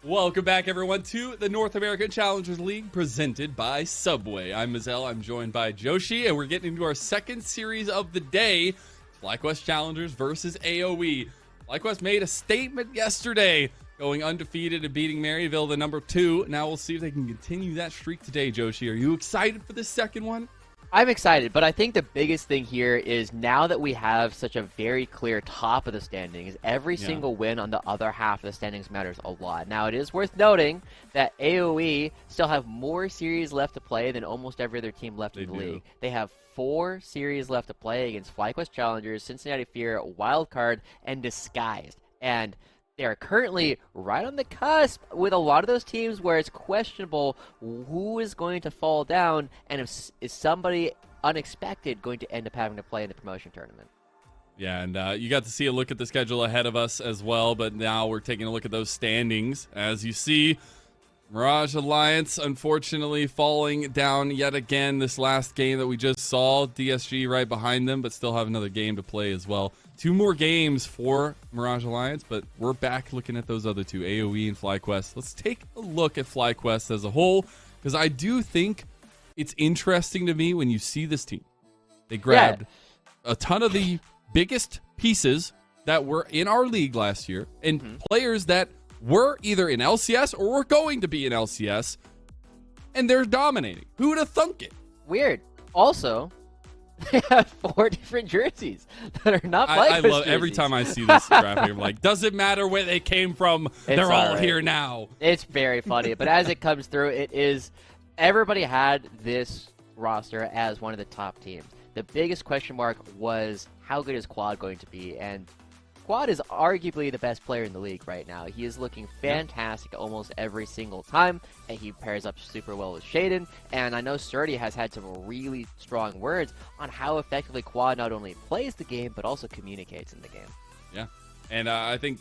Welcome back, everyone, to the North American Challengers League presented by Subway. I'm Mazel, I'm joined by Joshi, and we're getting into our second series of the day, FlyQuest Challengers versus AOE. FlyQuest made a statement yesterday, going undefeated and beating Maryville, the number 2. Now we'll see if they can continue that streak today, Joshi. Are you excited for this second one? I'm excited, but I think the biggest thing here is now that we have such a very clear top of the standings, every single win on the other half of the standings matters a lot. Now, it is worth noting that AOE still have more series left to play than almost every other team left in the league. They have 4 series left to play against FlyQuest Challengers, Cincinnati Fear, Wildcard, and Disguised. And they are currently right on the cusp with a lot of those teams where it's questionable who is going to fall down and is somebody unexpected going to end up having to play in the promotion tournament. Yeah, and you got to see a look at the schedule ahead of us as well, but now we're taking a look at those standings. As you see, Mirage Alliance, unfortunately, falling down yet again this last game that we just saw. DSG right behind them, but still have another game to play as well. 2 more games for Mirage Alliance, but we're back looking at those other 2, AOE and FlyQuest. Let's take a look at FlyQuest as a whole, because I do think it's interesting to me when you see this team. They grabbed a ton of the biggest pieces that were in our league last year, and players that were either in LCS or were going to be in LCS, and they're dominating. Who would have thunk it? Weird. Also, they have 4 different jerseys that are not FlyQuest I love every time I see this graphic. I'm like, doesn't matter where they came from. They're all here now. It's very funny, but as it comes through, it is everybody had this roster as one of the top teams. The biggest question mark was how good is Quad going to be, and Quad is arguably the best player in the league right now. He is looking fantastic almost every single time, and he pairs up super well with Shaden. And I know Surdy has had some really strong words on how effectively Quad not only plays the game, but also communicates in the game. Yeah, and I think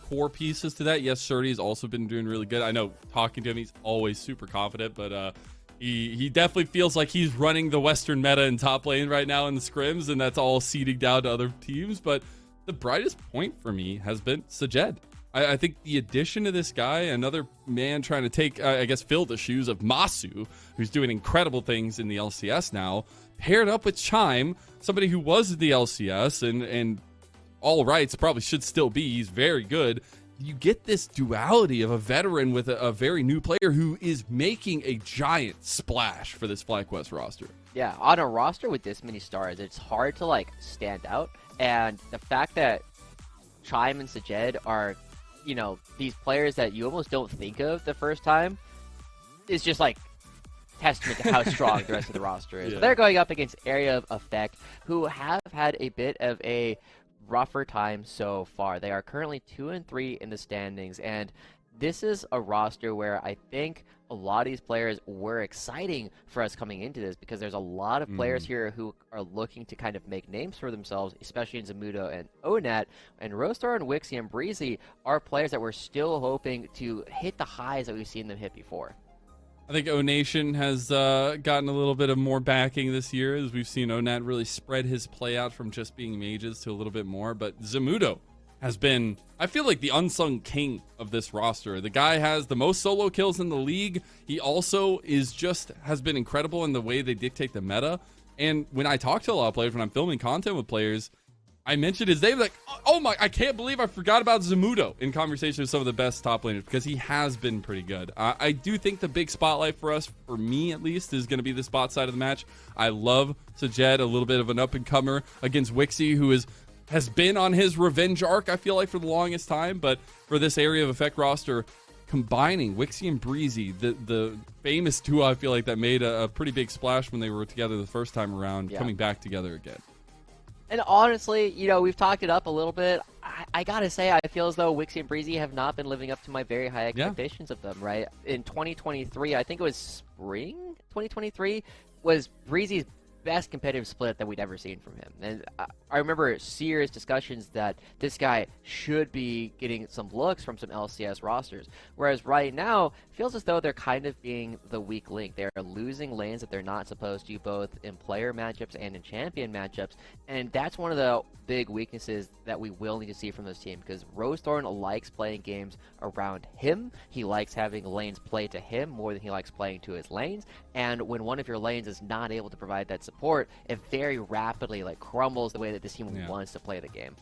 core pieces to that, yes, Surdy has also been doing really good. I know talking to him, he's always super confident, but he definitely feels like he's running the Western meta in top lane right now in the scrims, and that's all seeding down to other teams, but the brightest point for me has been Sajed. I think the addition of this guy, another man trying to take, I guess, fill the shoes of Masu, who's doing incredible things in the LCS now, paired up with Chime, somebody who was in the LCS and all rights probably should still be. He's very good. You get this duality of a veteran with a very new player who is making a giant splash for this FlyQuest roster. Yeah, on a roster with this many stars, it's hard to, stand out. And the fact that Chime and Sajed are, these players that you almost don't think of the first time is just, testament to how strong the rest of the roster is. Yeah. But they're going up against Area of Effect, who have had a bit of a rougher time so far. They are currently 2-3 in the standings, and this is a roster where I think a lot of these players were exciting for us coming into this, because there's a lot of players here who are looking to kind of make names for themselves, especially in Zamudo and Onat. And Rostar and Wixie and Breezy are players that we're still hoping to hit the highs that we've seen them hit before. I think O-Nation has gotten a little bit of more backing this year, as we've seen Onat really spread his play out from just being mages to a little bit more. But Zamudo has been, I feel like, the unsung king of this roster. The guy has the most solo kills in the league. He also has been incredible in the way they dictate the meta. And when I talk to a lot of players, when I'm filming content with players, I mentioned his name, oh my, I can't believe I forgot about Zamudo in conversation with some of the best top laners, because he has been pretty good. I do think the big spotlight for us, for me at least, is going to be the spot side of the match. I love Sajed, a little bit of an up-and-comer against Wixie, who has been on his revenge arc, I feel like, for the longest time. But for this Area of Effect roster, combining Wixie and Breezy, the famous duo, I feel like, that made a pretty big splash when they were together the first time around, coming back together again. And honestly, we've talked it up a little bit. I gotta say, I feel as though Wixie and Breezy have not been living up to my very high expectations of them, right? In 2023, I think it was spring 2023, was Breezy's best competitive split that we'd ever seen from him. And I remember serious discussions that this guy should be getting some looks from some LCS rosters. Whereas right now, it feels as though they're kind of being the weak link. They're losing lanes that they're not supposed to, both in player matchups and in champion matchups. And that's one of the big weaknesses that we will need to see from this team, because Rosethorn likes playing games around him. He likes having lanes play to him more than he likes playing to his lanes. And when one of your lanes is not able to provide that support, it very rapidly crumbles the way that this team wants to play the game.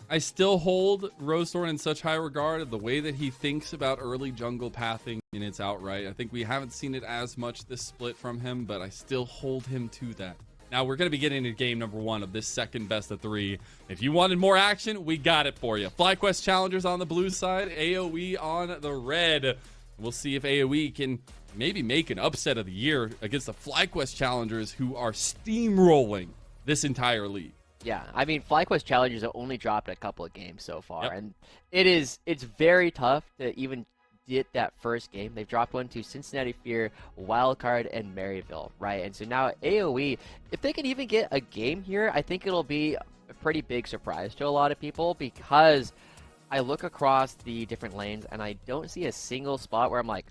I still hold Rosethorn in such high regard of the way that he thinks about early jungle pathing, and it's outright. I think we haven't seen it as much this split from him, but I still hold him to that. Now we're going to be getting into game number 1 of this second best of 3. If you wanted more action, we got it for you. FlyQuest Challengers on the blue side, AOE on the red. We'll see if AOE can maybe make an upset of the year against the FlyQuest Challengers, who are steamrolling this entire league. Yeah, I mean, FlyQuest Challengers have only dropped a couple of games so far, and it's very tough to even get that first game. They've dropped one to Cincinnati Fear, Wildcard, and Maryville, right? And so now AOE, if they can even get a game here, I think it'll be a pretty big surprise to a lot of people, because I look across the different lanes and I don't see a single spot where I'm like,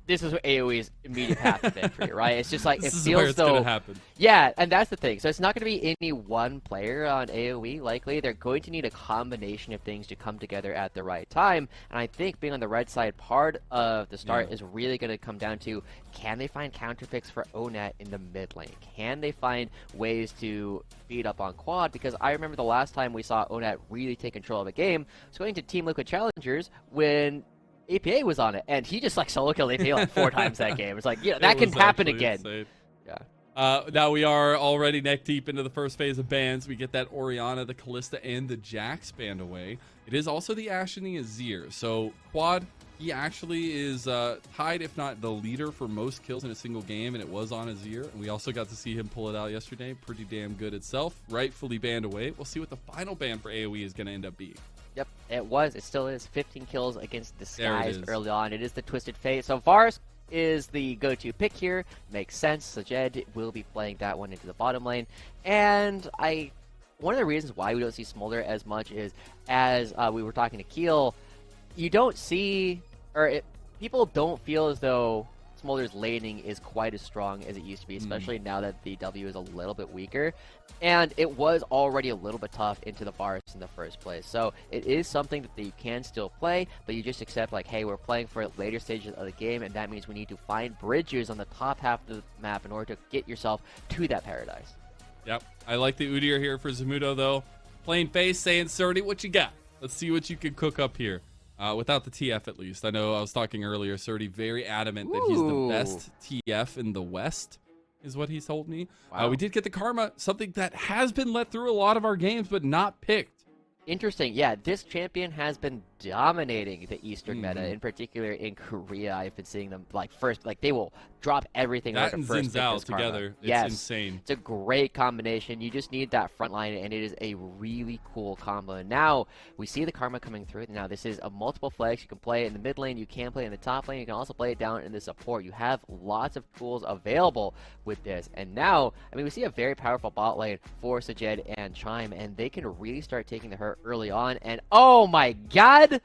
this is what AOE's immediate path to victory, right? It's just like, it feels where it's though. gonna happen. Yeah, and that's the thing. So it's not going to be any one player on AOE, likely. They're going to need a combination of things to come together at the right time. And I think being on the red side, part of the start is really going to come down to, can they find counter picks for Onet in the mid lane? Can they find ways to beat up on Quad? Because I remember the last time we saw Onet really take control of a game was going to Team Liquid Challengers when APA was on it, and he just solo killed APA 4 times that game. It's like, that can happen again. Insane. Yeah. Now we are already neck deep into the first phase of bans. We get that Orianna, the Callista, and the Jax banned away. It is also the Ashe and the Azir. So Quad, he actually is tied, if not the leader, for most kills in a single game, and it was on Azir. And we also got to see him pull it out yesterday. Pretty damn good itself. Rightfully banned away. We'll see what the final ban for AoE is going to end up being. Yep, it still is 15 kills against Disguise early on. It is the Twisted Fate. So Varus is the go-to pick here. Makes sense. Sajed will be playing that one into the bottom lane. And one of the reasons why we don't see Smolder as much is, as we were talking to Keel, you don't see, people don't feel as though Smolder's laning is quite as strong as it used to be, especially now that the W is a little bit weaker. And it was already a little bit tough into the Varus in the first place. So it is something that you can still play, but you just accept, hey, we're playing for later stages of the game, and that means we need to find bridges on the top half of the map in order to get yourself to that paradise. Yep. I like the Udyr here for Zamudo, though. Plain face, saying, Surdy, what you got? Let's see what you can cook up here. Without the TF, at least. I know I was talking earlier, Surdy, very adamant that he's the best TF in the West, is what he's told me. Wow. We did get the Karma, something that has been let through a lot of our games, but not picked. Interesting. Yeah, this champion has been dominating the Eastern meta, in particular in Korea. I've been seeing them they will drop everything that and Xin Zhao together. Yes, it's insane. It's a great combination. You just need that front line, and it is a really cool combo. And now we see the Karma coming through. Now this is a multiple flex. You can play it in the mid lane. You can play it in the top lane. You can also play it down in the support. You have lots of tools available with this. And now, we see a very powerful bot lane for Sajed and Chime, and they can really start taking the hurt early on. And oh my god!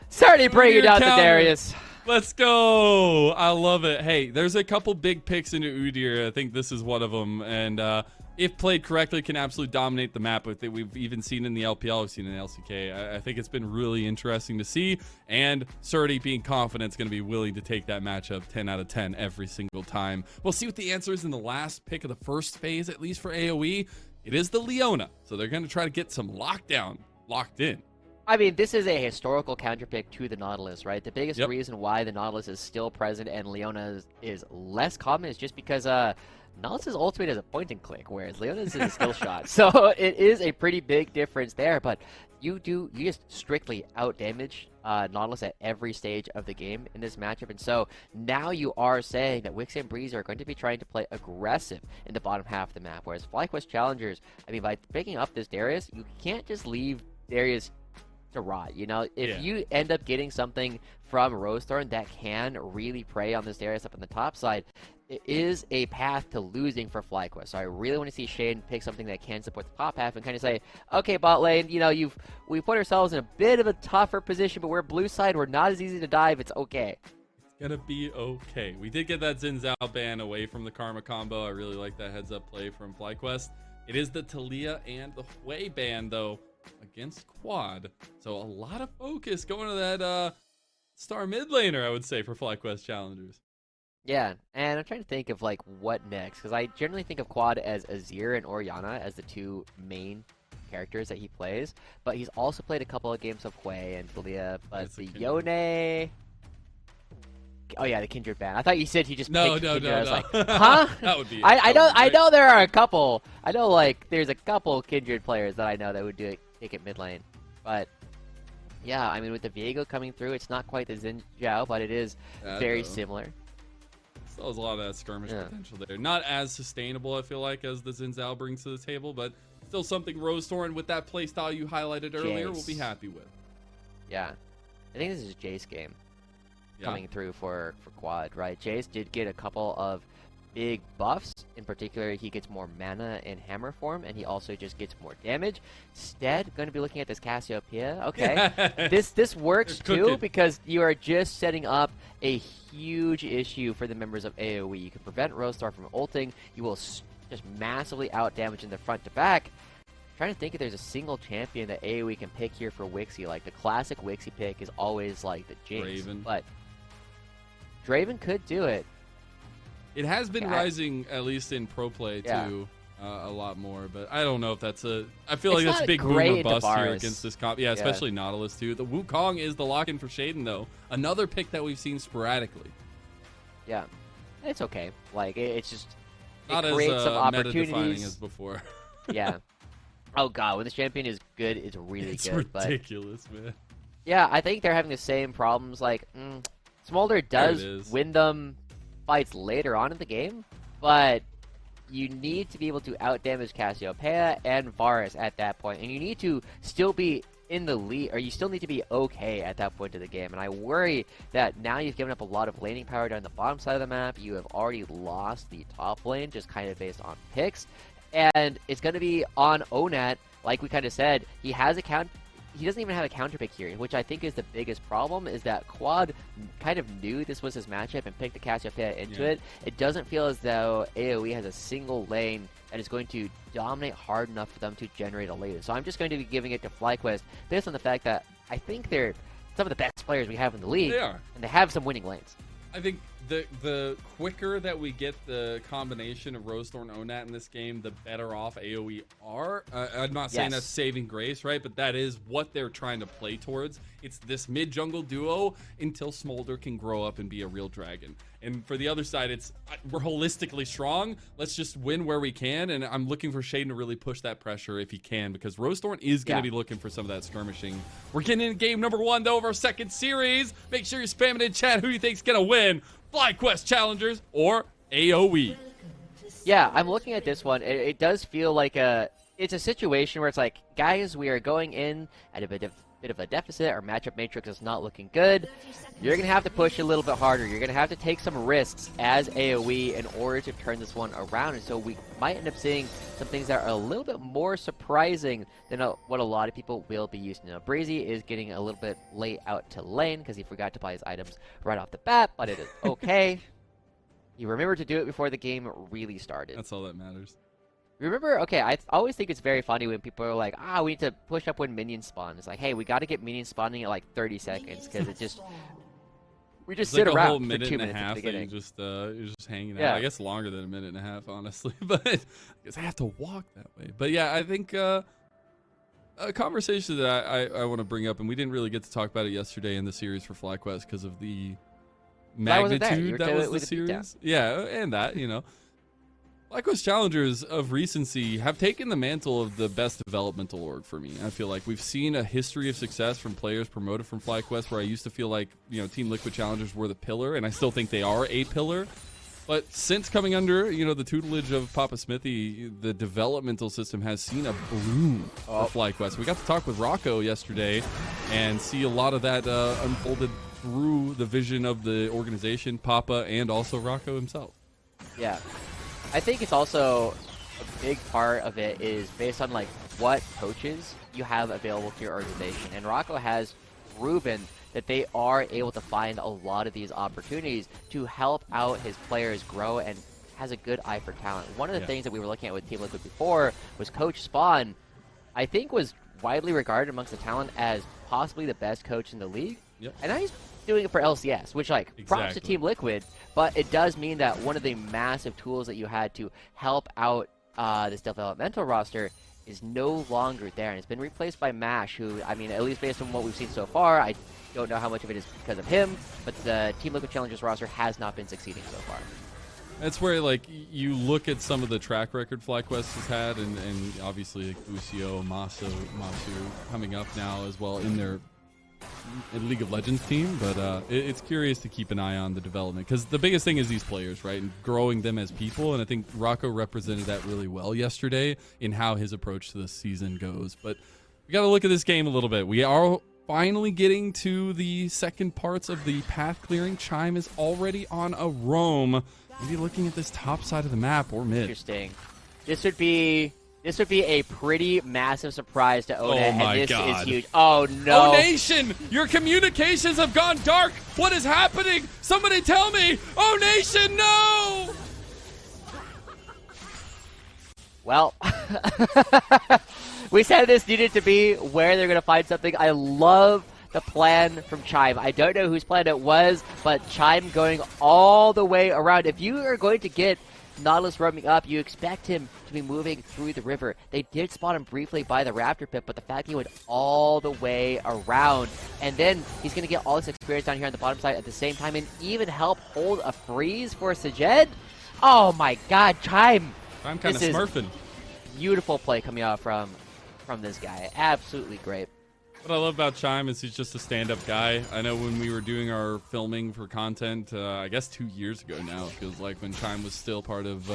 Sorry to bring you down to Darius. Let's go. I love it. Hey, there's a couple big picks into Udyr. I think this is one of them. And if played correctly, can absolutely dominate the map. We've even seen in the LPL, we've seen in LCK. I think it's been really interesting to see. And Surdy being confident is going to be willing to take that matchup 10 out of 10 every single time. We'll see what the answer is in the last pick of the first phase, at least for AoE. It is the Leona. So they're going to try to get some lockdown locked in. This is a historical counterpick to the Nautilus, right? The biggest reason why the Nautilus is still present and Leona is less common is just because Nautilus' ultimate is a point and click, whereas Leona's is a skill shot. So it is a pretty big difference there, but you just strictly out-damage Nautilus at every stage of the game in this matchup. And so now you are saying that Wix and Breeze are going to be trying to play aggressive in the bottom half of the map, whereas FlyQuest Challengers, by picking up this Darius, you can't just leave Darius to rot. If you end up getting something from Rosethorn that can really prey on this Darius up on the top side, it is a path to losing for FlyQuest. So I really want to see Shane pick something that can support the top half and kind of say, okay, bot lane, you know, we put ourselves in a bit of a tougher position, but we're blue side, we're not as easy to dive. It's okay. It's gonna be okay. We did get that Xin Zhao ban away from the Karma combo. I really like that heads up play from FlyQuest. It is the Talia and the Hui ban though against Quad. So a lot of focus going to that star mid laner, I would say, for FlyQuest Challengers. Yeah, and I'm trying to think of like what next, because I generally think of Quad as Azir and Orianna as the two main characters that he plays, but he's also played a couple of games of Hui and Talia, but the Yone... Oh yeah, the Kindred ban. I thought you said he just picked Kindred. I was like, huh? That would be. I know there are a couple. I know like there's a couple Kindred players that I know that would take it mid lane, but yeah, I mean with the Viego coming through, it's not quite the Xin Zhao, but it is very similar. Still has a lot of that skirmish potential there. Not as sustainable, I feel like, as the Xin Zhao brings to the table, but still something Rose Thorn with that playstyle you highlighted earlier will be happy with. Yeah, I think this is Jace game coming through for Quad, right? Jace did get a couple of big buffs. In particular, he gets more mana in hammer form, and he also just gets more damage. Instead, going to be looking at this Cassiopeia. Okay, this works too, because you are just setting up a huge issue for the members of AOE. You can prevent Rostar from ulting. You will just massively out damage in the front to back. Trying to think if there's a single champion that AOE can pick here for Wixie. Like the classic Wixie pick is always like the Jinx, but Draven could do it. It has been rising, at least in pro play too, a lot more. But I don't know if that's a. I feel like that's a big boom or bust here against this comp. Yeah, especially Nautilus too. The Wukong is the lock-in for Shaden though. Another pick that we've seen sporadically. Yeah, it's okay. Like it's just not it creates some opportunities. Meta-defining as before. Yeah. Oh god, when this champion is good, it's really good. It's ridiculous, man. Yeah, I think they're having the same problems. Like, Smolder does win them fights later on in the game, but you need to be able to outdamage Cassiopeia and Varus at that point, and you need to still be in the lead, or you still need to be okay at that point of the game. And I worry that now you've given up a lot of laning power down the bottom side of the map. You have already lost the top lane, just kind of based on picks. And it's going to be on Onat, like we kind of said. He doesn't even have a counter pick here, which I think is the biggest problem, is that Quad kind of knew this was his matchup and picked the Cassiopeia into it. It doesn't feel as though AoE has a single lane that is going to dominate hard enough for them to generate a lane. So I'm just going to be giving it to FlyQuest based on the fact that I think they're some of the best players we have in the league. They are. And they have some winning lanes. I think the quicker that we get the combination of Rose Thorn Onat in this game, the better off AoE are. I'm not saying that's saving grace, right? But that is what they're trying to play towards. It's this mid-jungle duo until Smolder can grow up and be a real dragon. And for the other side, it's we're holistically strong. Let's just win where we can. And I'm looking for Shaden to really push that pressure if he can, because Rose Thorn is going to be looking for some of that skirmishing. We're getting in game number 1, though, of our second series. Make sure you're spamming in chat who you think's going to win. FlyQuest Challengers or AOE. Yeah, I'm looking at this one. It does feel like it's a situation where it's like, guys, we are going in at a bit of a deficit. Our matchup matrix is not looking good. You're going to have to push a little bit harder. You're going to have to take some risks as AoE in order to turn this one around. And so we might end up seeing some things that are a little bit more surprising than what a lot of people will be used to. Now, Brazy is getting a little bit late out to lane because he forgot to buy his items right off the bat, but it is okay. You remember to do it before the game really started. That's all that matters. Remember, okay, I always think it's very funny when people are like, we need to push up when minions spawn. It's like, hey, we got to get minions spawning at like 30 seconds because we just sit around whole for 2 minutes and a half at the beginning. You're just hanging out. I guess longer than a minute and a half, honestly, but because I have to walk that way. But yeah, I think a conversation that I want to bring up, and we didn't really get to talk about it yesterday in the series for FlyQuest because of the magnitude that was the series. Yeah, and that, you know. FlyQuest Challengers of recency have taken the mantle of the best developmental org for me. I feel like we've seen a history of success from players promoted from FlyQuest, where I used to feel like, you know, Team Liquid Challengers were the pillar, and I still think they are a pillar. But since coming under, you know, the tutelage of Papa Smithy, the developmental system has seen a bloom for FlyQuest. We got to talk with Rocco yesterday and see a lot of that unfolded through the vision of the organization, Papa, and also Rocco himself. Yeah. I think it's also a big part of it is based on like what coaches you have available to your organization. And Rocco has proven that they are able to find a lot of these opportunities to help out his players grow and has a good eye for talent. One of the things that we were looking at with Team Liquid before was Coach Spawn, I think was widely regarded amongst the talent as possibly the best coach in the league. Yep. And now he's doing it for LCS, which like props to Team Liquid, but it does mean that one of the massive tools that you had to help out this developmental roster is no longer there, and it's been replaced by Mash, who, I mean, at least based on what we've seen so far, I don't know how much of it is because of him, but the Team Liquid Challengers roster has not been succeeding so far. That's where, like, you look at some of the track record FlyQuest has had, and obviously like Lucio, Masu coming up now as well in their League of Legends team, but it's curious to keep an eye on the development, because the biggest thing is these players, right, and growing them as people, and I think Rocco represented that really well yesterday in how his approach to the season goes. But we got to look at this game a little bit. We are finally getting to the second parts of the path clearing. Chime is already on a roam. Maybe looking at this top side of the map or mid. Interesting. This would be a pretty massive surprise to Onet, and this is huge. Oh no! Oh Nation, your communications have gone dark. What is happening? Somebody tell me! Oh Nation, no! Well, we said this needed to be where they're gonna find something. I love the plan from Chime. I don't know whose plan it was, but Chime going all the way around. If you are going to get Nautilus roaming up, you expect him to be moving through the river. They did spot him briefly by the Raptor Pit, but the fact he went all the way around, and then he's going to get all this experience down here on the bottom side at the same time, and even help hold a freeze for Sajed. Oh my god, Chime! I'm kind of smurfing. Beautiful play coming out from this guy. Absolutely great. What I love about Chime is he's just a stand-up guy. I know when we were doing our filming for content, I guess 2 years ago now, it feels like, when Chime was still part of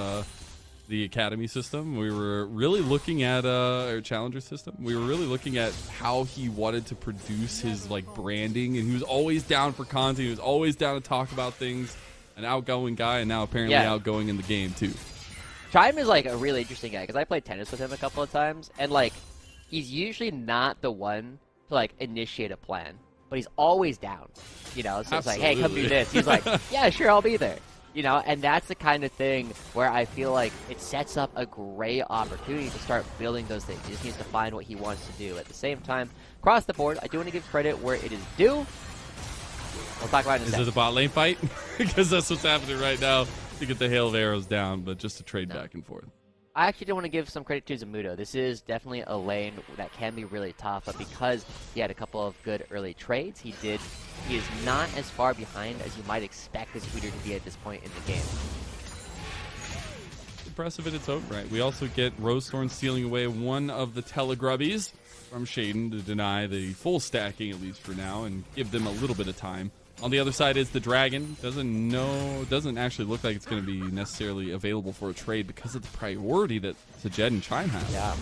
the Academy system, we were really looking at our Challenger system. We were really looking at how he wanted to produce his like branding, and he was always down for content. He was always down to talk about things. An outgoing guy, and now apparently outgoing in the game too. Chime is like a really interesting guy because I played tennis with him a couple of times, and like he's usually not the one to like initiate a plan, but he's always down, you know. So it's like, hey, come do this. He's like, yeah, sure, I'll be there, you know. And that's the kind of thing where I feel like it sets up a great opportunity to start building those things. He just needs to find what he wants to do. At the same time, across the board, I do want to give credit where it is due. We'll talk about it in a second. Is it a bot lane fight? Because that's what's happening right now to get the hail of arrows down, but just to trade back and forth. I actually do want to give some credit to Zamudo. This is definitely a lane that can be really tough, but because he had a couple of good early trades, he is not as far behind as you might expect this leader to be at this point in the game. Impressive in its own right. We also get Rosethorn stealing away one of the Telegrubbies from Shaden to deny the full stacking, at least for now, and give them a little bit of time. On the other side is the Dragon. Doesn't actually look like it's going to be necessarily available for a trade because of the priority that Sajed and Chime have. Yeah.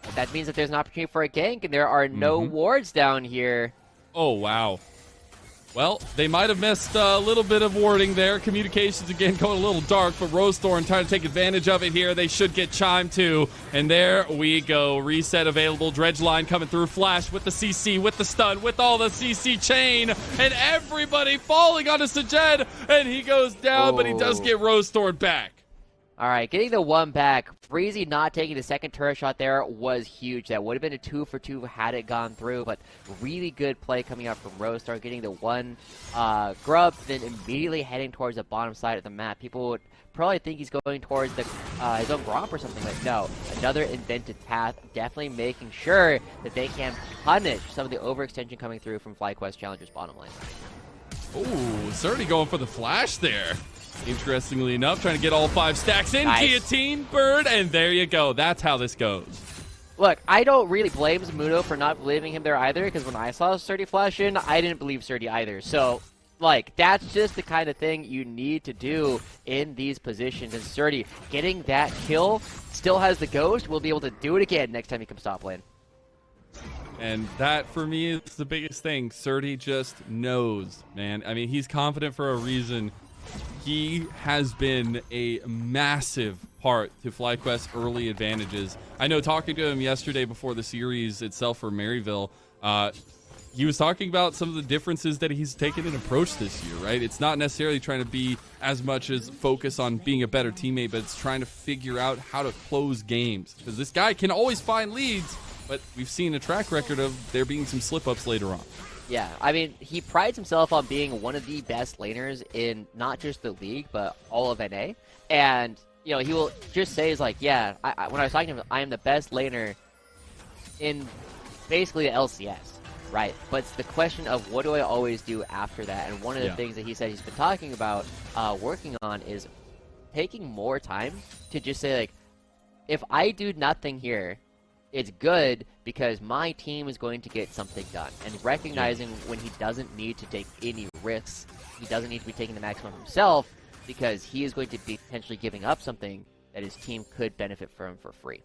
But that means that there's an opportunity for a gank, and there are no wards down here. Oh, wow. Well, they might have missed a little bit of warding there. Communications again going a little dark, but Rosethorn trying to take advantage of it here. They should get Chime too. And there we go. Reset available. Dredge line coming through. Flash with the CC, with the stun, with all the CC chain. And everybody falling onto Sajed. And he goes down, but he does get Rosethorn back. All right, getting the one back. Breezy not taking the second turret shot there was huge. That would have been a 2-for-2 had it gone through, but really good play coming out from Rosethorn, getting the one grub, then immediately heading towards the bottom side of the map. People would probably think he's going towards the his own romp or something, but no. Another invented path, definitely making sure that they can punish some of the overextension coming through from FlyQuest Challengers bottom lane. Ooh, certainly going for the flash there. Interestingly enough, trying to get all 5 stacks in. Nice. Guillotine, bird, and there you go. That's how this goes. Look, I don't really blame Zamudo for not believing him there either, because when I saw Surdy flash in, I didn't believe Surdy either. So, like, that's just the kind of thing you need to do in these positions. And Surdy, getting that kill, still has the ghost, will be able to do it again next time he comes top lane. And that, for me, is the biggest thing. Surdy just knows, man. I mean, he's confident for a reason. he has been a massive part to FlyQuest's early advantages. I know talking to him yesterday before the series itself for Maryville, he was talking about some of the differences that he's taken in approach this year, right? It's not necessarily trying to be as much as focus on being a better teammate, but it's trying to figure out how to close games. Because this guy can always find leads, but we've seen a track record of there being some slip-ups later on. Yeah, I mean, he prides himself on being one of the best laners in not just the league, but all of NA. And, you know, he will just say, is like, yeah, when I was talking to him, I am the best laner in basically the LCS. Right, but it's the question of what do I always do after that, and one of the things that he said he's been talking about working on is taking more time to just say, like, if I do nothing here, it's good because my team is going to get something done, and recognizing when he doesn't need to take any risks, he doesn't need to be taking the maximum himself because he is going to be potentially giving up something that his team could benefit from for free.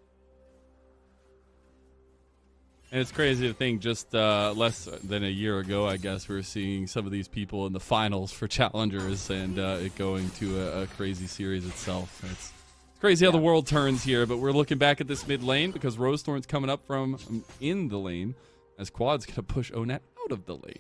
And it's crazy to think just less than a year ago, I guess, we were seeing some of these people in the finals for Challengers and it going to a crazy series itself. It's crazy how the world turns here, but we're looking back at this mid lane because Rosethorn's coming up from in the lane as Quad's going to push Onet out of the lane.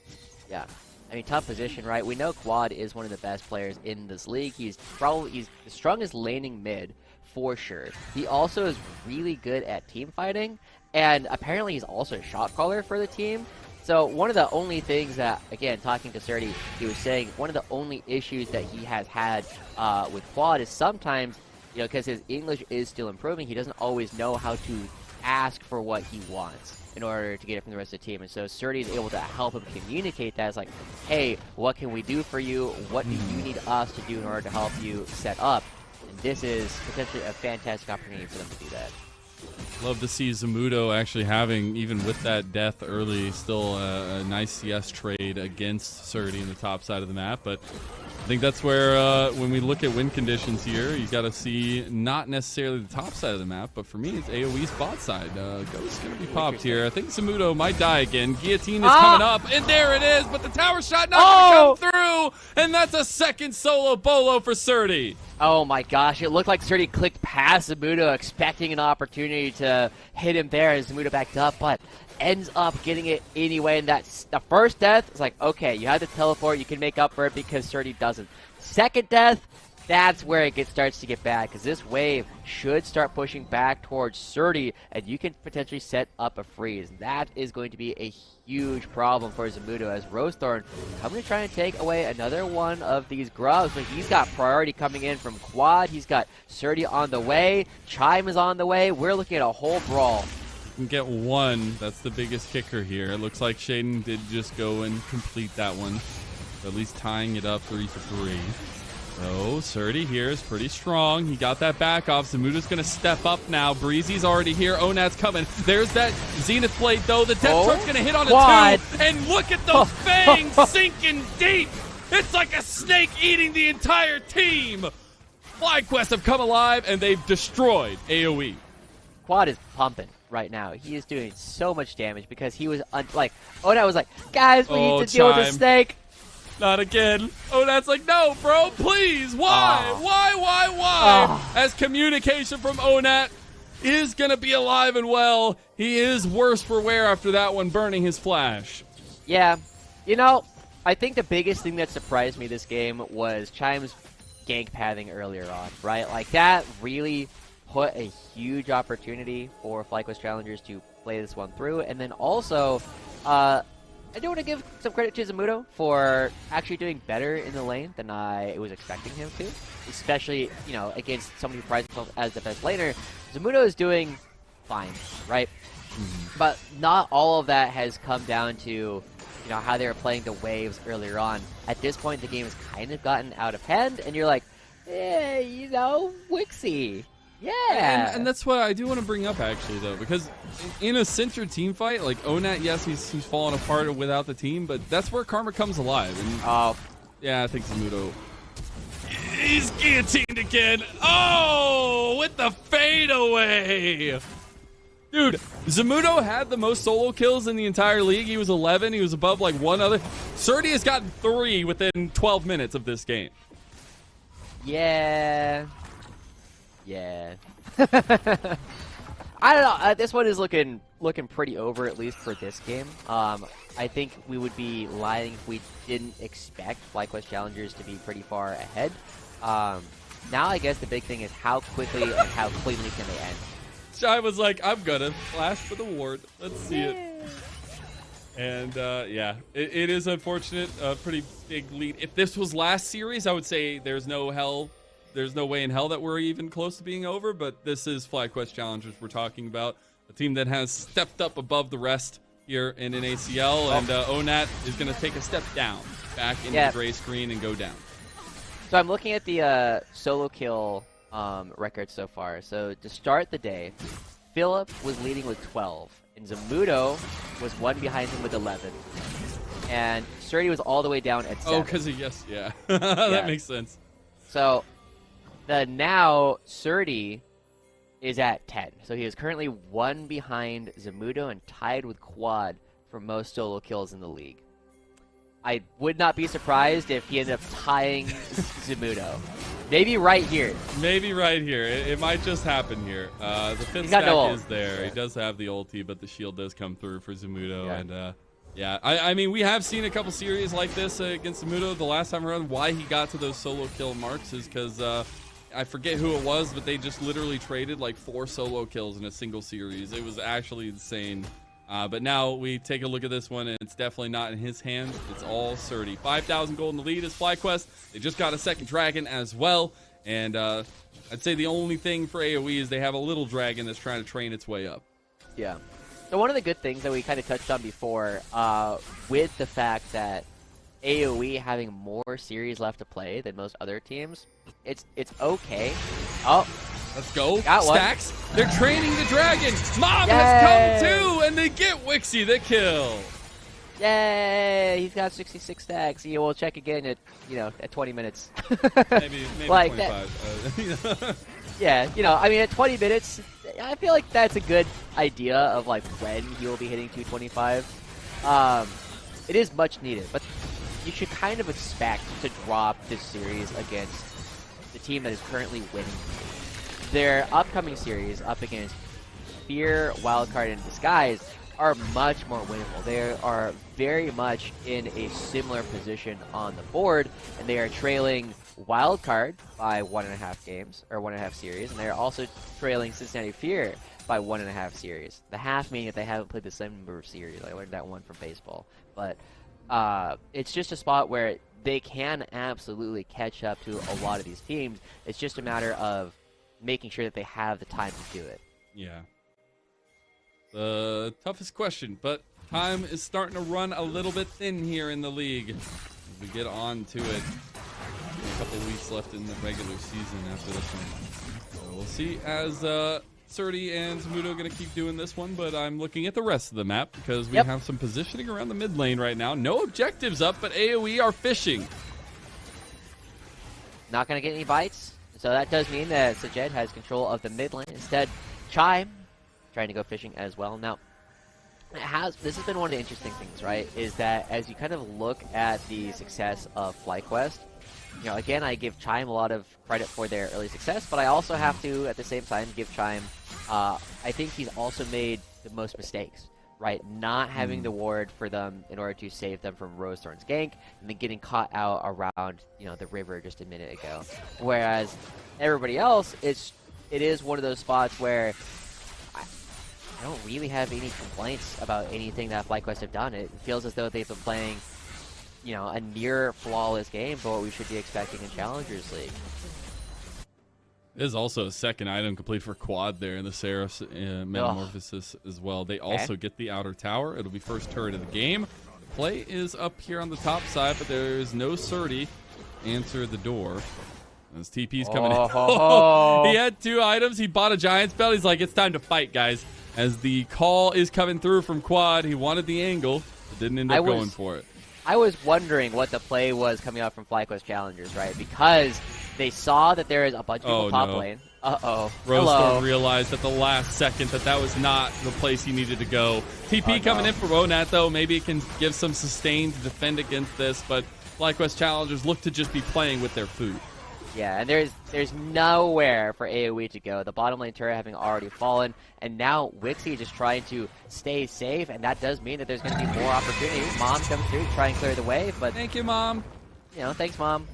Yeah. I mean, tough position, right? We know Quad is one of the best players in this league. He's the strongest laning mid for sure. He also is really good at team fighting. And apparently he's also a shot caller for the team. So one of the only things that, again, talking to Surdy, he was saying one of the only issues that he has had with Quad is sometimes, you know, because his English is still improving, he doesn't always know how to ask for what he wants in order to get it from the rest of the team. And so Surdy is able to help him communicate that. It's like, hey, what can we do for you? What do you need us to do in order to help you set up? And this is potentially a fantastic opportunity for them to do that. Love to see Zamudo actually having, even with that death early, still a nice CS trade against Surdy in the top side of the map. But I think that's where, when we look at win conditions here, you got to see not necessarily the top side of the map, but for me, it's AOE's bot side. Ghost's going to be popped here. I think Zamudo might die again. Guillotine is coming up, and there it is, but the tower shot not going to come through, and that's a second solo bolo for Surdy. Oh my gosh, it looked like Surdy clicked past Zamudo, expecting an opportunity to hit him there as Zamudo backed up, but ends up getting it anyway. And that's the first death. It's like, okay, you had to teleport, you can make up for it because Surdy doesn't. Second death, that's where it starts to get bad, because this wave should start pushing back towards Surdy, and you can potentially set up a freeze. That is going to be a huge problem for Zamudo, as Rosethorn coming to try and take away another one of these grubs, but he's got priority coming in from Quad. He's got Surdy on the way. Chime is on the way. We're looking at a whole brawl. You can get one. That's the biggest kicker here. It looks like Shaden did just go and complete that one, at least tying it up 3-for-3. So, Surdy here is pretty strong. He got that back off. Zamudo's going to step up now. Breezy's already here. Onat's coming. There's that Zenith Blade, though. The Death Truck's going to hit on a 2. And look at those fangs sinking deep. It's like a snake eating the entire team. FlyQuest have come alive, and they've destroyed AOE. Quad is pumping right now. He is doing so much damage because he was, like, Onat was like, guys, we need to deal with the snake. Not again. Oh, that's like, no, bro, please. Why? Why? As communication from Onat is going to be alive and well. He is worse for wear after that one, burning his flash. Yeah. You know, I think the biggest thing that surprised me this game was Chime's gank pathing earlier on, right? Like, that really put a huge opportunity for FlyQuest Challengers to play this one through. And then also, I do want to give some credit to Zamudo for actually doing better in the lane than I was expecting him to, especially, you know, against somebody who prides himself as the best laner. Zamudo is doing fine, right? But not all of that has come down to, you know, how they were playing the waves earlier on. At this point, the game has kind of gotten out of hand, and you're like, you know, Wixie. Yeah. And that's what I do want to bring up, actually, though, because in a center team fight, like Onat, yes, he's falling apart without the team, but that's where Karma comes alive. And, yeah, I think Zamudo. He's guillotined again. Oh, with the fadeaway. Dude, Zamudo had the most solo kills in the entire league. He was 11. He was above, like, one other. Surdy has gotten 3 within 12 minutes of this game. Yeah. Yeah. I don't know. This one is looking pretty over, at least for this game. I think we would be lying if we didn't expect FlyQuest Challengers to be pretty far ahead. Now I guess the big thing is how quickly and how cleanly can they end. Shy was like, I'm gonna flash for the ward. Let's see it. And yeah, it is unfortunate. A pretty big lead. If this was last series, I would say there's no way in hell that we're even close to being over. But this is FlyQuest Challengers we're talking about. A team that has stepped up above the rest here in an ACL. And ONAT is going to take a step down, back into the gray screen and go down. So I'm looking at the solo kill record so far. So to start the day, Philip was leading with 12. And Zamudo was one behind him with 11. And Surdy was all the way down at 7. Oh, because yeah. That makes sense. So now Surdy is at 10. So he is currently one behind Zamudo and tied with Quad for most solo kills in the league. I would not be surprised if he ended up tying Zamudo. Maybe right here. Maybe right here. It might just happen here. The fifth stack is there. Yeah. He does have the ulti, but the shield does come through for Zamudo. Yeah. And yeah, I mean, we have seen a couple series like this against Zamudo. The last time around, why he got to those solo kill marks is because I forget who it was, but they just literally traded like 4 solo kills in a single series. It was actually insane. But now we take a look at this one, and it's definitely not in his hands. It's all Surdy. 5,000 gold in the lead is FlyQuest. They just got a second dragon as well. And I'd say the only thing for AOE is they have a little dragon that's trying to train its way up. Yeah. So one of the good things that we kind of touched on before, with the fact that AOE having more series left to play than most other teams, it's okay. Oh. Let's go. Got one. Stacks. They're training the dragon. Mom has come too, and they get Wixie the kill. Yay! He's got 66 stacks. Yeah, we'll check again at 20 minutes. maybe like 25. Yeah, I mean, at 20 minutes, I feel like that's a good idea of like when he will be hitting 225. It is much needed, but you should kind of expect to drop this series against the team that is currently winning. Their upcoming series up against Fear, Wildcard, and Disguise are much more winnable. They are very much in a similar position on the board, and they are trailing Wildcard by 1.5 games, or 1.5 series, and they are also trailing Cincinnati Fear by 1.5 series. The half meaning that they haven't played the same number of series. I learned that one from baseball. But it's just a spot where they can absolutely catch up to a lot of these teams. It's just a matter of making sure that they have the time to do it. Yeah. The toughest question, but time is starting to run a little bit thin here in the league as we get on to it. A couple weeks left in the regular season after this one. So we'll see as Surdy and Zamudo going to keep doing this one, but I'm looking at the rest of the map because we have some positioning around the mid lane right now. No objectives up, but AOE are fishing. Not going to get any bites. So that does mean that Sajed has control of the mid lane. Instead, Chime trying to go fishing as well. Now, this has been one of the interesting things, right? Is that as you kind of look at the success of FlyQuest, again, I give Chime a lot of credit for their early success, but I also have to, at the same time, give Chime, I think he's also made the most mistakes, right? Not having the ward for them in order to save them from Rosethorn's gank, and then getting caught out around, the river just a minute ago. Whereas everybody else, it is one of those spots where I don't really have any complaints about anything that FlyQuest have done. It feels as though they've been playing, a near flawless game for what we should be expecting in Challengers League. There's also a second item complete for Quad there in the Seraph's Metamorphosis as well. They also get the outer tower. It'll be first turret of the game. The play is up here on the top side, but there's no Surdy. Answer the door. As TP's coming in. He had 2 items. He bought a Giant Spell. He's like, it's time to fight, guys. As the call is coming through from Quad, he wanted the angle, but didn't end up going for it. I was wondering what the play was coming out from FlyQuest Challengers, right? Because they saw that there is a bunch of people top lane. Rosethorn realized at the last second that was not the place he needed to go. TP coming in for ONAT, though. Maybe it can give some sustain to defend against this, but FlyQuest Challengers look to just be playing with their food. Yeah, and there's nowhere for AOE to go. The bottom lane turret having already fallen, and now Wixie just trying to stay safe, and that does mean that there's going to be more opportunity. Mom comes through to try and clear the way, but thank you, Mom. You know, thanks, Mom.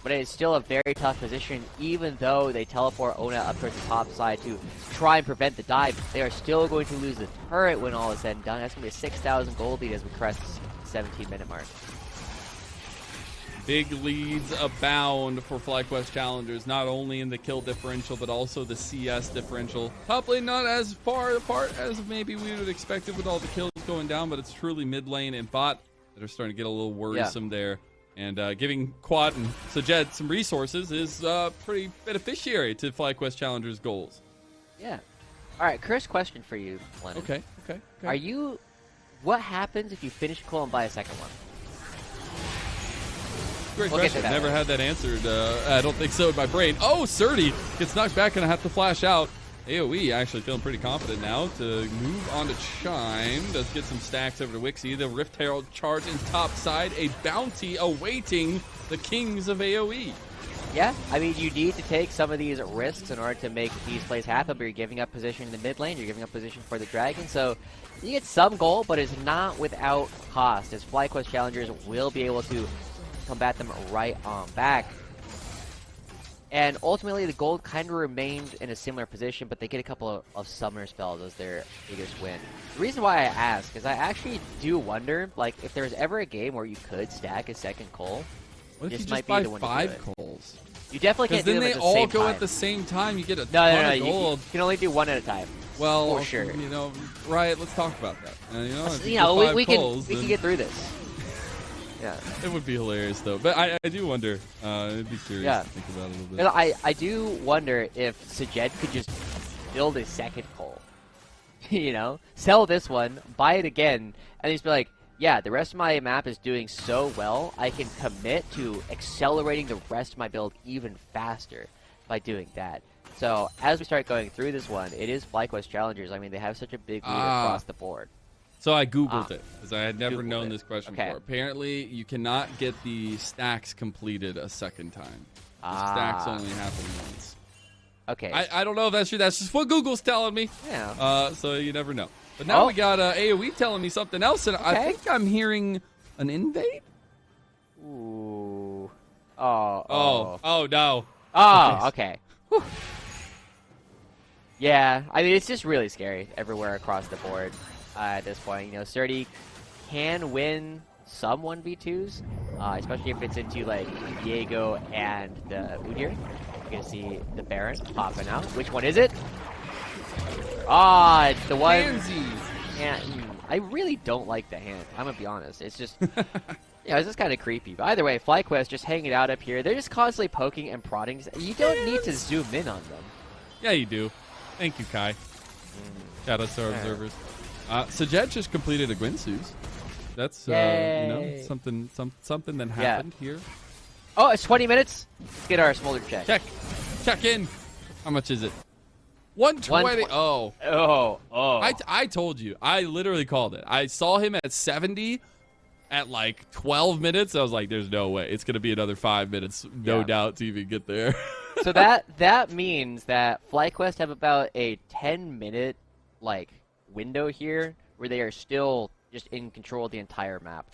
But it's still a very tough position, even though they teleport Ona up towards the top side to try and prevent the dive. They are still going to lose the turret when all is said and done. That's going to be a 6,000 gold lead as we crest the 17-minute mark. Big leads abound for FlyQuest Challengers, not only in the kill differential, but also the CS differential. Top lane not as far apart as maybe we would expect it with all the kills going down, but it's truly mid lane and bot that are starting to get a little worrisome there. And giving Quad and Sajed some resources is pretty beneficiary to FlyQuest Challengers' goals. Yeah. All right, Chris, question for you, Lennon. Okay. What happens if you finish a call and buy a second one? Great question. Never had that answered. I don't think so in my brain. Oh, Surdy gets knocked back and I have to flash out. AOE actually feeling pretty confident now to move on to Chime. Does get some stacks over to Wixie. The Rift Herald charge in top side. A bounty awaiting the kings of AOE. Yeah, I mean, you need to take some of these risks in order to make these plays happen, but you're giving up position in the mid lane. You're giving up position for the Dragon. So you get some goal, but it's not without cost, as FlyQuest Challengers will be able to combat them right on back. And ultimately, the gold kind of remained in a similar position, but they get a couple of summoner spells as their biggest win. The reason why I ask is I actually do wonder, like, if there's ever a game where you could stack a second coal, what if this you might just be buy the one 5 to do it. coals? You definitely can't do them then at they the all same go time. at the same time. You get a No, ton of you gold. can only do one at a time. Well, for sure. You know, Riot, let's talk about that. If You know, we coals, can get through this. Yeah. It would be hilarious, though. But I do wonder. It'd be curious to think about it a little bit. And I do wonder if Sajed could just build a second coal. You know? Sell this one, buy it again, and just be like, yeah, the rest of my map is doing so well, I can commit to accelerating the rest of my build even faster by doing that. So, as we start going through this one, it is FlyQuest Challengers. I mean, they have such a big lead across the board. So I Googled it, because I had never known this question Okay. before. Apparently, you cannot get the stacks completed a second time. The stacks only happen once. Okay. I don't know if that's true. That's just what Google's telling me. Yeah. So you never know. But now we got AOE telling me something else, and I Okay. think I'm hearing an invade? Ooh. Oh, no. Oh, okay. Whew. Yeah, I mean, it's just really scary everywhere across the board at this point. You know, Surdy can win some 1v2s, especially if it's into, like, Diego and the Udyr. You're going to see the Baron popping out. Which one is it? Ah, it's the one. Yeah, I really don't like the hand. I'm going to be honest. It's just... Yeah, it's just kind of creepy. But either way, FlyQuest just hanging out up here. They're just constantly poking and prodding. You don't need to zoom in on them. Yeah, you do. Thank you, Kai. Shout out to our observers. Sajed just completed a Gwynsu's. That's you know, something that happened here. Oh, it's 20 minutes. Let's get our smolder check. Check in. How much is it? 120. Oh. I told you. I literally called it. I saw him at 70 at like 12 minutes. I was like, there's no way. It's going to be another 5 minutes, no doubt, to even get there. So that means that FlyQuest have about a 10-minute like window here where they are still just in control of the entire map.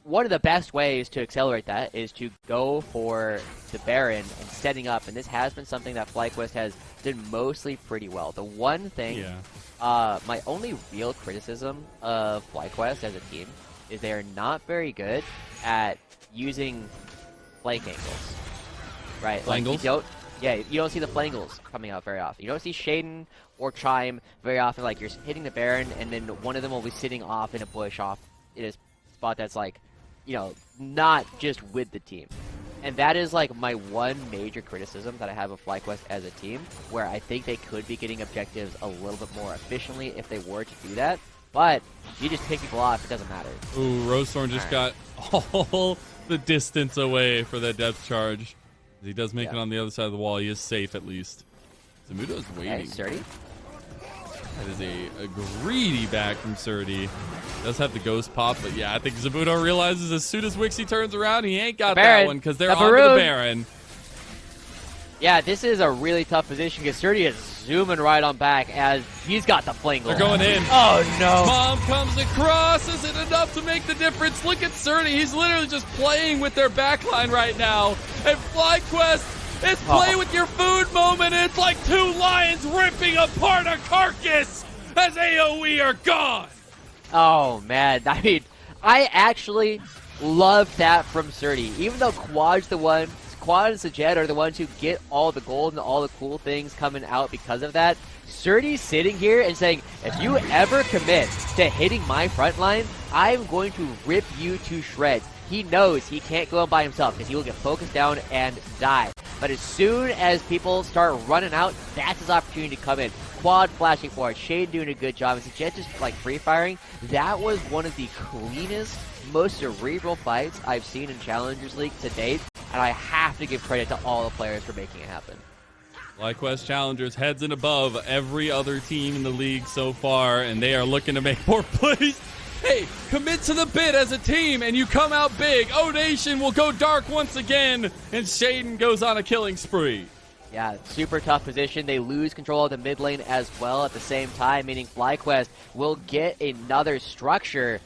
One of the best ways to accelerate that is to go for the Baron and setting up, and this has been something that FlyQuest has done mostly pretty well. The one thing, my only real criticism of FlyQuest as a team is they are not very good at using flank angles. Right, like you don't see the flangles coming out very often. You don't see Shaden or Chime very often. Like, you're hitting the Baron, and then one of them will be sitting off in a bush off in a spot that's like, you know, not just with the team. And that is like my one major criticism that I have of FlyQuest as a team, where I think they could be getting objectives a little bit more efficiently if they were to do that. But you just pick people off, it doesn't matter. Ooh, Rosethorn just got all the distance away for that depth charge. He does make it on the other side of the wall. He is safe, at least. Zamudo's waiting. Okay, Surdy. That is a greedy back from Surdy. Does have the ghost pop, but yeah, I think Zamudo realizes as soon as Wixie turns around, he ain't got that one because they're on to the Baron. Yeah, this is a really tough position because Surdy is zooming right on back as he's got the fling. They're going in. Oh, no. Mom comes across. Is it enough to make the difference? Look at Surdy. He's literally just playing with their backline right now. And FlyQuest, it's play with your food moment. It's like two lions ripping apart a carcass as AOE are gone. Oh, man. I mean, I actually love that from Surdy. Even though Quad and Sajed are the ones who get all the gold and all the cool things coming out because of that. Surdy's sitting here and saying, if you ever commit to hitting my front line, I'm going to rip you to shreds. He knows he can't go in by himself because he will get focused down and die. But as soon as people start running out, that's his opportunity to come in. Quad flashing forward, Shade doing a good job, and Sajed just like free firing. That was one of the cleanest, most cerebral fights I've seen in Challengers League to date. And I have to give credit to all the players for making it happen. FlyQuest Challengers heads and above every other team in the league so far, and they are looking to make more plays. Hey, commit to the bid as a team, and you come out big. O Nation will go dark once again, and Shaden goes on a killing spree. Yeah, super tough position. They lose control of the mid lane as well at the same time, meaning FlyQuest will get another structure.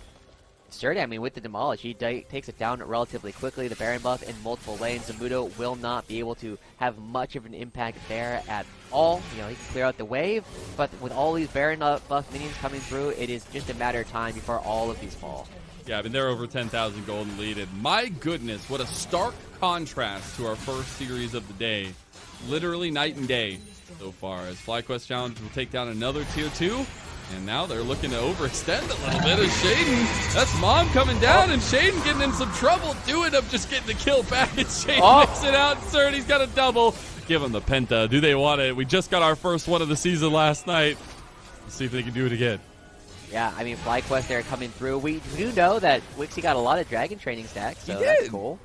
Surdy, I mean, with the demolish, he takes it down relatively quickly. The Baron buff in multiple lanes. Zamudo will not be able to have much of an impact there at all. You know, he can clear out the wave, but with all these Baron buff minions coming through, it is just a matter of time before all of these fall. Yeah, I mean, they're over 10,000 gold in lead, and my goodness, what a stark contrast to our first series of the day. Literally night and day so far, as FlyQuest Challenge will take down another tier 2. And now they're looking to overextend a little bit as Shaden. That's Mom coming down, and Shaden getting in some trouble. Doing up just getting the kill back, and Shaden makes it out. Surdy's got a double. Give him the penta. Do they want it? We just got our first one of the season last night. Let's see if they can do it again. Yeah, I mean, FlyQuest, they're coming through. We do know that Wixie got a lot of Dragon training stacks, so that's cool.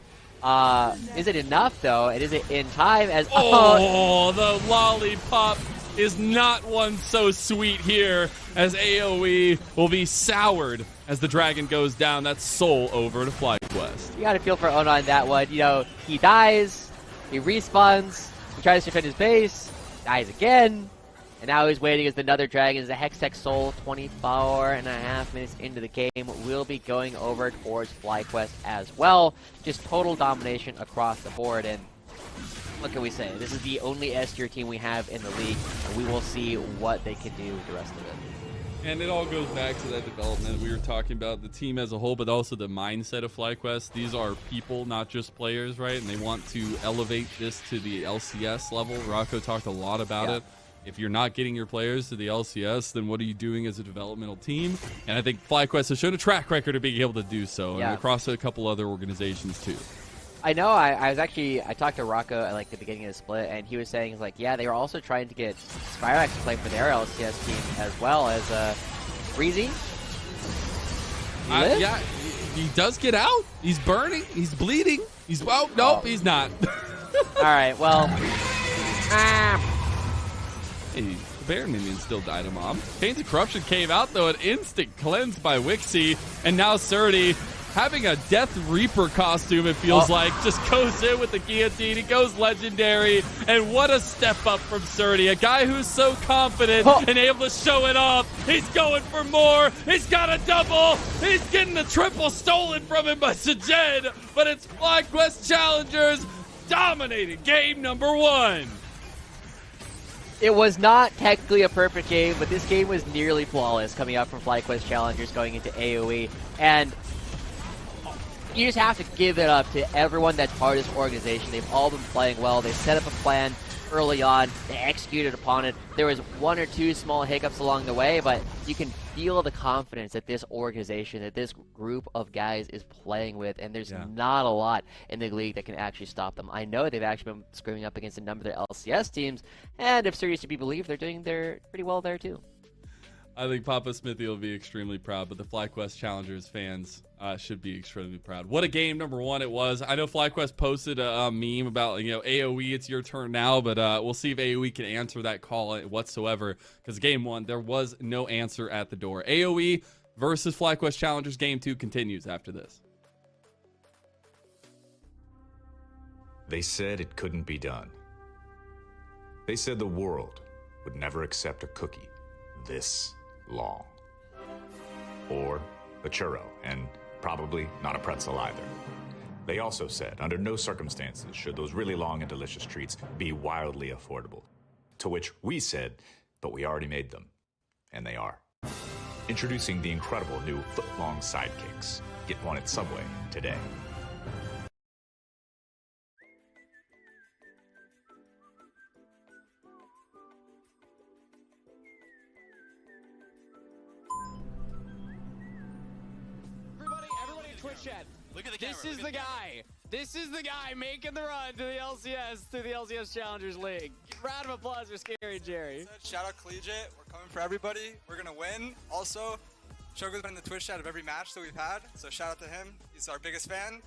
Is it enough, though? And is it in time? As the lollipop is not one so sweet here, as AOE will be soured as the dragon goes down. That's soul over to FlyQuest. You got to feel for Ona on that one. You know, he dies, he respawns, he tries to defend his base, dies again, and now he's waiting as another dragon. As the Hextech Soul, 24.5 minutes into the game, will be going over towards FlyQuest as well. Just total domination across the board, and what can we say? This is the only S-tier team we have in the league, and we will see what they can do with the rest of it. And it all goes back to that development we were talking about, the team as a whole, but also the mindset of FlyQuest. These are people, not just players, right? And they want to elevate this to the LCS level. Rocco talked a lot about it. If you're not getting your players to the LCS, then what are you doing as a developmental team? And I think FlyQuest has shown a track record of being able to do so, and across a couple other organizations too. I know. I talked to Rocco at like the beginning of the split, and he was saying like, yeah, they were also trying to get Spyrax to play for their LCS team as well as Freezy. Yeah, he does get out. He's burning. He's bleeding. He's nope, he's not. All right, well. Hey, the Baron minion still died to Mom. Pains of Corruption came out though, an instant cleanse by Wixie, and now Surdy, having a Death Reaper costume, it feels like, just goes in with the guillotine. He goes legendary, and what a step up from Surdy. A guy who's so confident and able to show it off. He's going for more. He's got a double. He's getting the triple stolen from him by Sajed, but it's FlyQuest Challengers dominating game number 1. It was not technically a perfect game, but this game was nearly flawless coming out from FlyQuest Challengers going into AOE, and you just have to give it up to everyone that's part of this organization. They've all been playing well. They set up a plan early on. They executed upon it. There was 1 or 2 small hiccups along the way, but you can feel the confidence that this organization, that this group of guys is playing with, and there's not a lot in the league that can actually stop them. I know they've actually been screaming up against a number of their LCS teams, and if serious to be believed, they're doing pretty well there too. I think Papa Smithy will be extremely proud, but the FlyQuest Challengers fans should be extremely proud. What a game number 1 it was. I know FlyQuest posted a meme about, AOE, it's your turn now, but we'll see if AOE can answer that call whatsoever, because game 1, there was no answer at the door. AOE versus FlyQuest Challengers game 2 continues after this. They said it couldn't be done. They said the world would never accept a cookie this long. Or a churro, and probably not a pretzel either. They also said, under no circumstances should those really long and delicious treats be wildly affordable. To which we said, but we already made them. And they are. Introducing the incredible new foot-long sidekicks. Get one at Subway today. Everybody in Twitch chat. Look at the camera. This is the guy. This is the guy making the run to the LCS, to the LCS Challengers League. Round of applause for Scary Jerry. Shout out Collegiate. We're coming for everybody. We're gonna win. Also, Shogo's been in the Twitch chat of every match that we've had, so shout out to him. He's our biggest fan.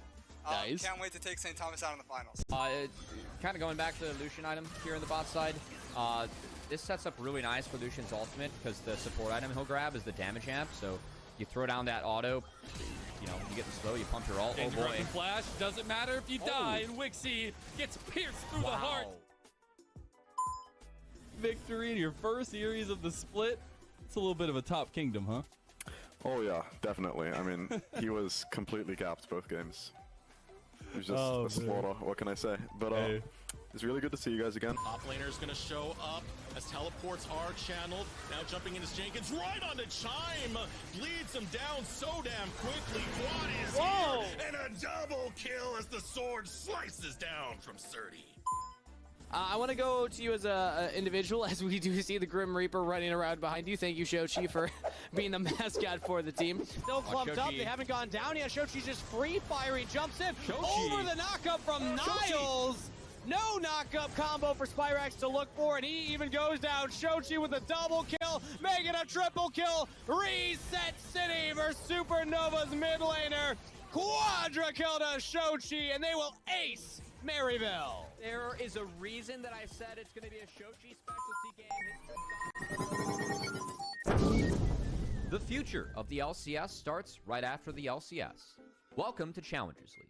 Nice. Can't wait to take St. Thomas out in the finals. Kind of going back to the Lucian item here in the bot side. This sets up really nice for Lucian's ultimate because the support item he'll grab is the damage amp. So you throw down that auto, you know, you get the slow, you pump your ult. Oh boy. Flash doesn't matter if you die, and Wixie gets pierced through the heart. Victory in your first series of the split. It's a little bit of a top kingdom, huh? Oh yeah, definitely. I mean, he was completely gapped both games. It was just a slaughter. What can I say? But it's really good to see you guys again. Top laner is going to show up as teleports are channeled. Now jumping in is Jenkins right onto Chime. Bleeds him down so damn quickly. Quad is here. And a double kill as the sword slices down from Surdy. I want to go to you as an individual, as we do see the Grim Reaper running around behind you. Thank you, Shochi, for being the mascot for the team. Still clumped up. They haven't gone down yet. Shochi's just free firing. Jumps in. Over the knockup from Niles. No knockup combo for Spyrax to look for, and he even goes down. Shochi with a double kill, making a triple kill. Reset City versus Supernova's mid laner. Quadra kill to Shochi, and they will ace Maryville. There is a reason that I said it's going to be a Shochi specialty game. The future of the LCS starts right after the LCS. Welcome to Challengers League.